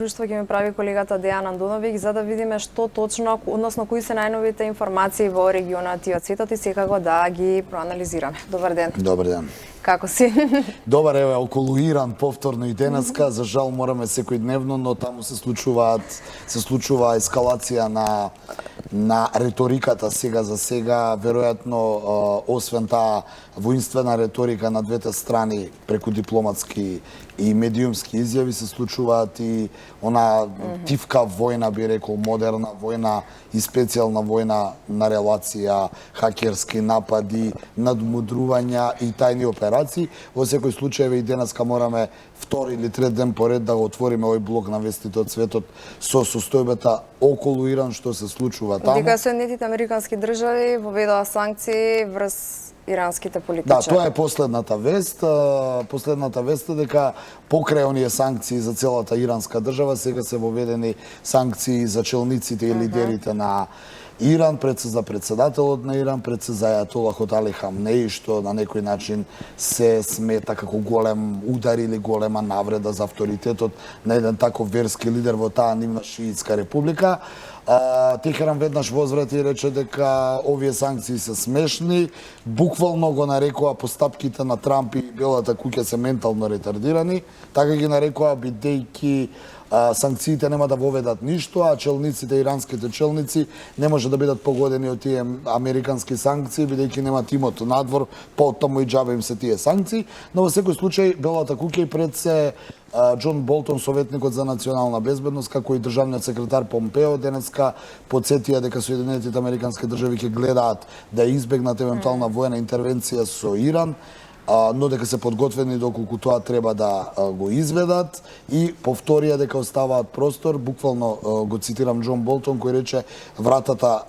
Друштво ќе ми прави колегата Дејан Андоновиќ за да видиме што точно, односно кои се најновите информации во регионот и од светот и секако да ги проанализираме. Добар ден. Добар ден. Како си? Добар, еве, околу Иран повторно и денеска, за жал мораме секојдневно, но таму се случува ескалација на риториката сега за сега, веројатно освен таа воинствена риторика на двете страни преку дипломатски и медиумски изјави се случуваат и она тивка војна, би рекол, модерна војна и специјална војна на релација, хакерски напади, надмудрувања и тајни операции. Во секој случај и денеска мораме втори или трет ден поред да го отвориме овој блок на вестите од светот со состојбата околу Иран, што се случува таму. Дека Соединетите Американски држави воведоа санкции врз иранските политичари. Да, тоа е последната вест. Последната вест е дека покрај оние санкции за целата иранска држава, сега се воведени санкции за челниците и лидерите на Иран, пред се за председателот на Иран, пред се за ајатолахот Али Хамнеи, што на некој начин се смета како голем удар или голема навреда за авторитетот на еден таков верски лидер во таа нивна шиитска република. Техеран веднаш возврати и рече дека овие санкции се смешни, буквално го нарекува постапките на Трамп и Белата куќа се ментално ретардирани, така ги нарекува бидејќи санкциите нема да воведат ништо, а челниците, иранските челници не може да бидат погодени од тие американски санкции, бидејќи нема тимот надвор, потаму и џабе им се тие санкции, но во секој случај Белата куќа и пред се Џон Болтон, советникот за национална безбедност, како и државниот секретар Помпео денеска потсетија дека Соединетите Американски држави ќе гледаат да избегнат евентуална војна интервенција со Иран, но дека се подготвени доколку тоа треба да го изведат и повторија дека оставаат простор, буквално го цитирам Џон Болтон кој рече вратата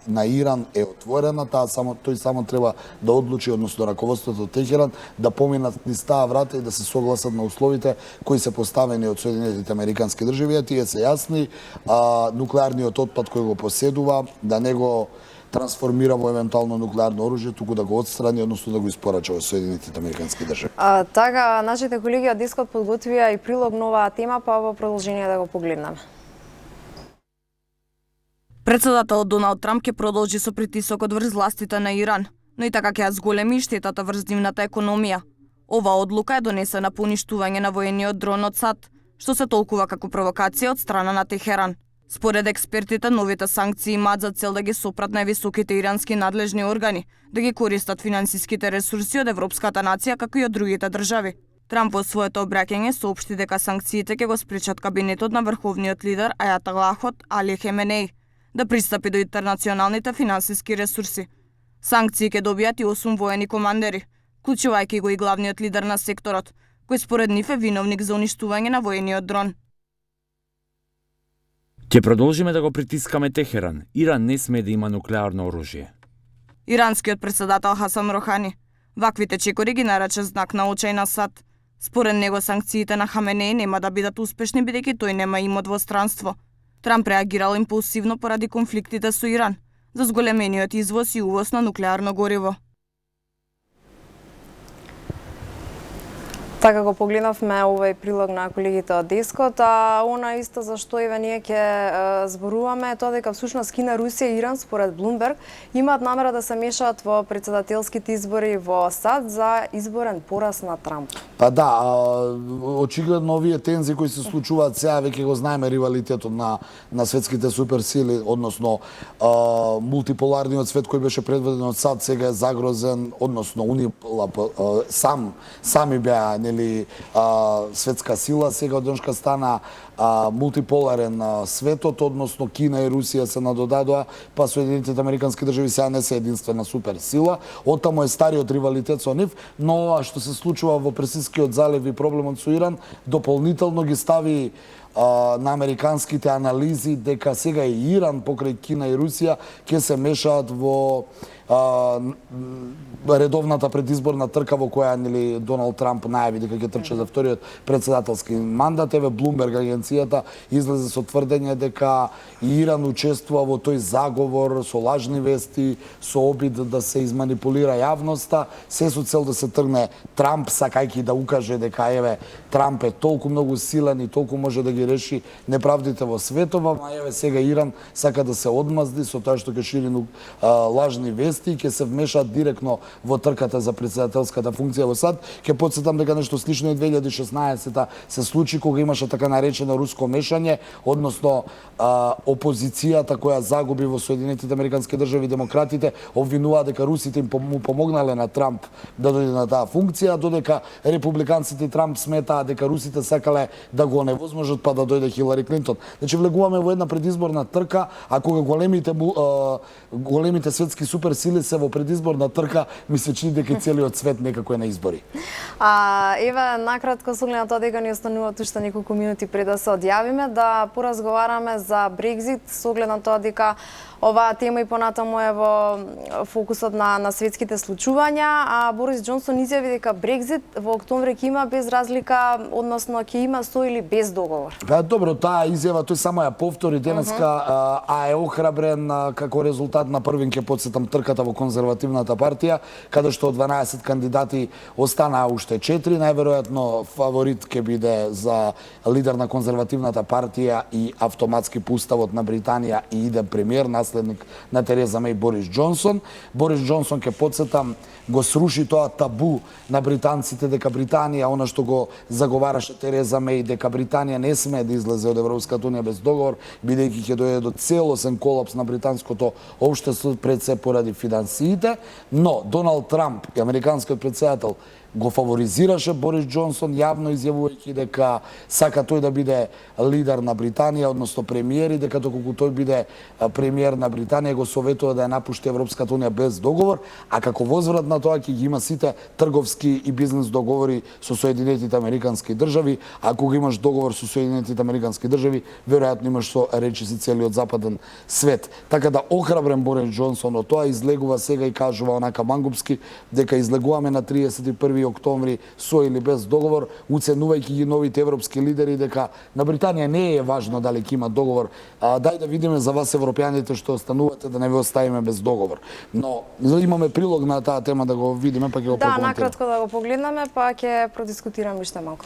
на Иран е отворена, тој само треба да одлучи, односно раководството од Техеран, да поминат низ таа врата и да се согласат на условите кои се поставени од Соединетите Американски држави, а тие се јасни, нуклеарниот отпад кој го поседува, да не го трансформира во евентуално нуклеарно оружје, туку да го отстрани, односно да го испорача во Соединетите Американски држави. Така, нашите колеги од Дискот подготвија и прилог на оваа тема, па во продолжение да го погледнеме. Председателот Доналд Трамп ќе продолжи со притисокот врз властите на Иран, но и така ќе ја зголеми штетата врз нивната економија. Ова одлука е донесена по уништување на воениот дрон од САД, што се толкува како провокација од страна на Техеран. Според експертите, новите санкции имаат за цел да ги сопрат највисоките ирански надлежни органи, да ги користат финансиските ресурси од европската нација како и од другите држави. Трамп во своето обраќање соопшти дека санкциите ќе го спречат кабинетот на врховниот лидер ајатолахот Али Хаменеи да пристапи до интернационалните финансиски ресурси. Санкции ќе добијат и 8 воени командери, вклучувајќи го и главниот лидер на секторот, кој според нив е виновник за уништување на воениот дрон. Ќе продолжиме да го притискаме Техеран. Иран не сме да има нуклеарно оружје. Иранскиот председател Хасан Рохани ваквите чекори ги нарече знак на очај на САД. Според него санкциите на Хаменеи нема да бидат успешни бидејќи тој нема имот во странство. Трамп реагирал импулсивно поради конфликтите со Иран за зголемениот извоз и увоз на нуклеарно гориво. Така го погледнавме овој прилог на колегите од Дескот, а она исто за што еве ние ќе зборуваме е тоа дека всушност Кина, Русија и Иран според Блумберг имаат намера да се мешаат во председателските избори во САД за изборен пораз на Трамп. Па да, очигледно овие тензии кои се случуваат сега, веќе го знаеме ривалитетот на светските суперсили, односно мултиполарниот свет кој беше предводен од САД сега е загрозен, односно сами беа светска сила, сега одношка стана мултиполарен светот, односно Кина и Русија се надодадоа, па Соединетите Американски држави сега не се единствена суперсила. Оттаму е стариот ривалитет со нив, но ова што се случува во Персискиот залив и проблемот со Иран дополнително ги стави на американските анализи дека сега и Иран покрај Кина и Русија ќе се мешаат во редовната предизборна трка во која Доналд Трамп најави дека ќе трча за вториот председателски мандат. Еве Блумберг агенцијата излезе со тврдење дека Иран учествува во тој заговор со лажни вести, со обид да се изманипулира јавноста, се со цел да се тргне Трамп, сакајќи да укаже дека еве Трамп е толку многу силен и толку може да ги ги реши неправдите во светот, а еве сега Иран сака да се одмазди со тоа што ќе шири лажни вести и ќе се вмешаат директно во трката за председателската функција во САД. Ќе потсетам дека нешто слично и 2016 се случи кога имаше така наречено руско мешање, односно опозицијата која загуби во Соединетите Американски држави, демократите обвинуваа дека русите им му помогнале на Трамп да дојде на таа функција, додека републиканците и Трамп сметаа дека русите сакале да го невозможат па да дојде Хилари Клинтон. Значи влегуваме во една предизборна трка, а кога големите светски суперсили се во предизборна трка, ми се чини дека целиот свет некако е на избори. Еве накратко со оглед на тоа дека ни остануваат уште неколку минути пред да се одјавиме, да поразговараме за Брекзит со оглед на тоа дека оваа тема и понатаму е во фокусот на светските случувања, а Борис Џонсон изјави дека Брекзит во октомври ќе има без разлика, односно ќе има со или без договор. Добро, таа изјава тој само ја повтори денеска, а е охрабрен како резултат на првин, ќе потсетам, трката во конзервативната партија, каде што од 12 кандидати останаа уште 4, најверојатно фаворит ќе биде за лидер на конзервативната партија и автоматски по уставот на Британија и иде премиер, наследник на Тереза Меј, Борис Џонсон. Борис Џонсон, ќе потсетам, го сруши тоа табу на британците дека Британија, она што го заговараше Тереза Меј, дека Британија не смее да излезе од Европската унија без договор, бидејќи ќе дојде до целосен колапс на британското општество пред се поради финансиите, но Доналд Трамп и американскиот претседател го фаворизираше Борис Џонсон, јавно изјавувајќи дека сака тој да биде лидер на Британија, односно премиер, и дека доколку тој биде премиер на Британија го советува да ја напушти Европската унија без договор, а како возврат на тоа ќе ги има сите трговски и бизнес договори со Соединетите Американски држави, а кога имаш договор со Соединетите Американски држави, веројатно имаш со речиси целиот западен свет. Така да охрабрен Борис Џонсон од тоа излегува сега и кажува онака мангупски дека излегуваме на 31 октомври со или без договор, уценувајќи ги новите европски лидери дека на Британија не е важно дали ќе има договор. Дај да видиме за вас европјаните што останувате да не ве оставиме без договор. Но имаме прилог на таа тема да го видиме, па ќе го прокоментираме. Да, накратко да го погледнеме, па ќе продискутираме уште малку.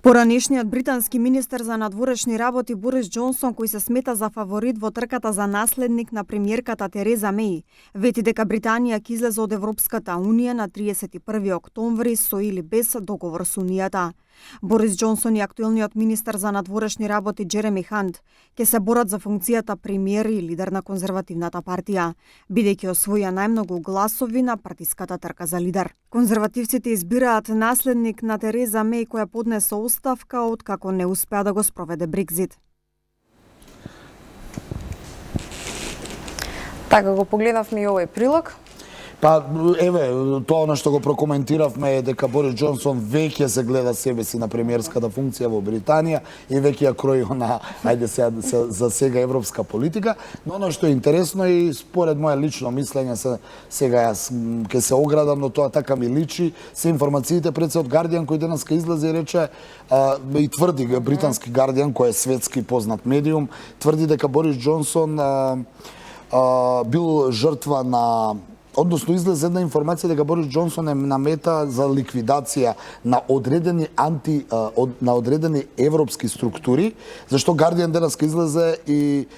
Поранешниот британски министер за надворешни работи Борис Џонсон, кој се смета за фаворит во трката за наследник на премиерката Тереза Меј, вети дека Британија ќе излезе од Европската унија на 31 октомври со или без договор со унијата. Борис Џонсон и актуелниот министер за надворешни работи Џереми Хант ќе се борат за функцијата премиер и лидер на конзервативната партија, бидејќи освоја најмногу гласови на партиската трка за лидер. Конзервативците избираат наследник на Тереза Меј, која поднесе оставка откако не успеа да го спроведе Брекзит. Така го погледнавме и овој прилог. Па, еве, тоа на што го прокоментиравме е дека Борис Џонсон веќе се гледа себе си на премиерската функција во Британија и веќе ја крои на, ајде за сега европска политика, но оно што е интересно и според моја лично мислење, сега јас ќе се оградам, но тоа така ми личи, се информациите пред се од Guardian кој денеска излезе и рече и тврди, британски Guardian кој е светски познат медиум, тврди дека Борис Џонсон бил жртва на, односно излезе една информација дека Борис Џонсон е на мета за ликвидација на одредени на одредени европски структури, зашто Guardian денеска излезе и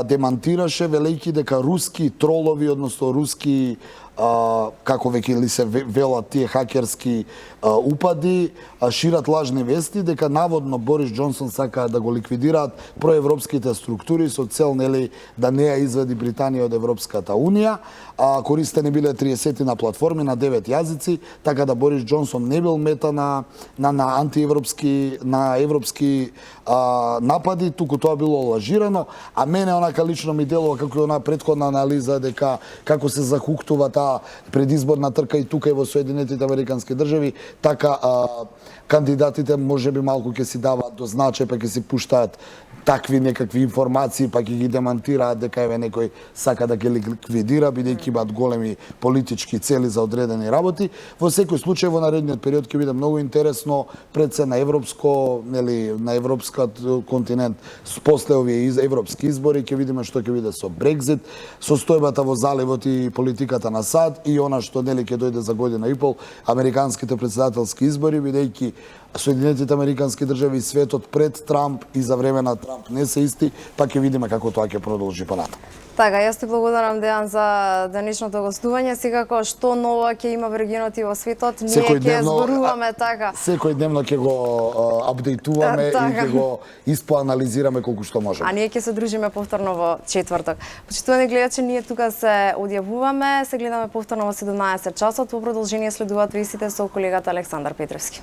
демантираше велејќи дека руски тролови, односно руски како веќе ли се велат тие хакерски упади, шират лажни вести дека наводно Борис Џонсон сака да го ликвидираат проевропските структури со цел нели да не ја изведи Британија од Европската унија. Користени биле 30 на платформи на 9 јазици, така да Борис Џонсон не бил мета на антиевропски европски напади, туку тоа било лажирано, а мене онака лично ми делува како она претходна анализа дека како се захуктува таа предизборна трка и тука и во Соединетите Американски држави, така кандидатите можеби малку ќе си даваат до значај, па ќе си пуштаат такви некакви информации, па ќе ги демантираат дека еве некој сака да ги ликвидира, бидејќи имаат големи политички цели за одредени работи. Во секој случај во наредниот период ќе биде многу интересно пред се на европско, нели, на европскиот континент после овие европски избори, ќе видиме што ќе биде со Брекзит, состојбата во заливот и политиката на САД и она што нели ќе дојде за година и пол, американските претседателски избори, бидејќи Соединетите Американски држави и светот пред Трамп и за време на Трамп не се исти, па ќе видиме како тоа ќе продолжи понатаму. Така, јас ти благодарам, Дејан, за денешното гостување. Секако, што ново ќе има во регионот и во светот, ние ќе зборуваме така. Секојдневно ќе го апдейтуваме и ќе го испоанализираме колку што можеме. А ние ќе се дружиме повторно во четврток. Почитувани гледачи, ние тука се одјавуваме, се гледаме повторно во 17 часот. Во продолжение следуваат вестите со колегата Александар Петревски.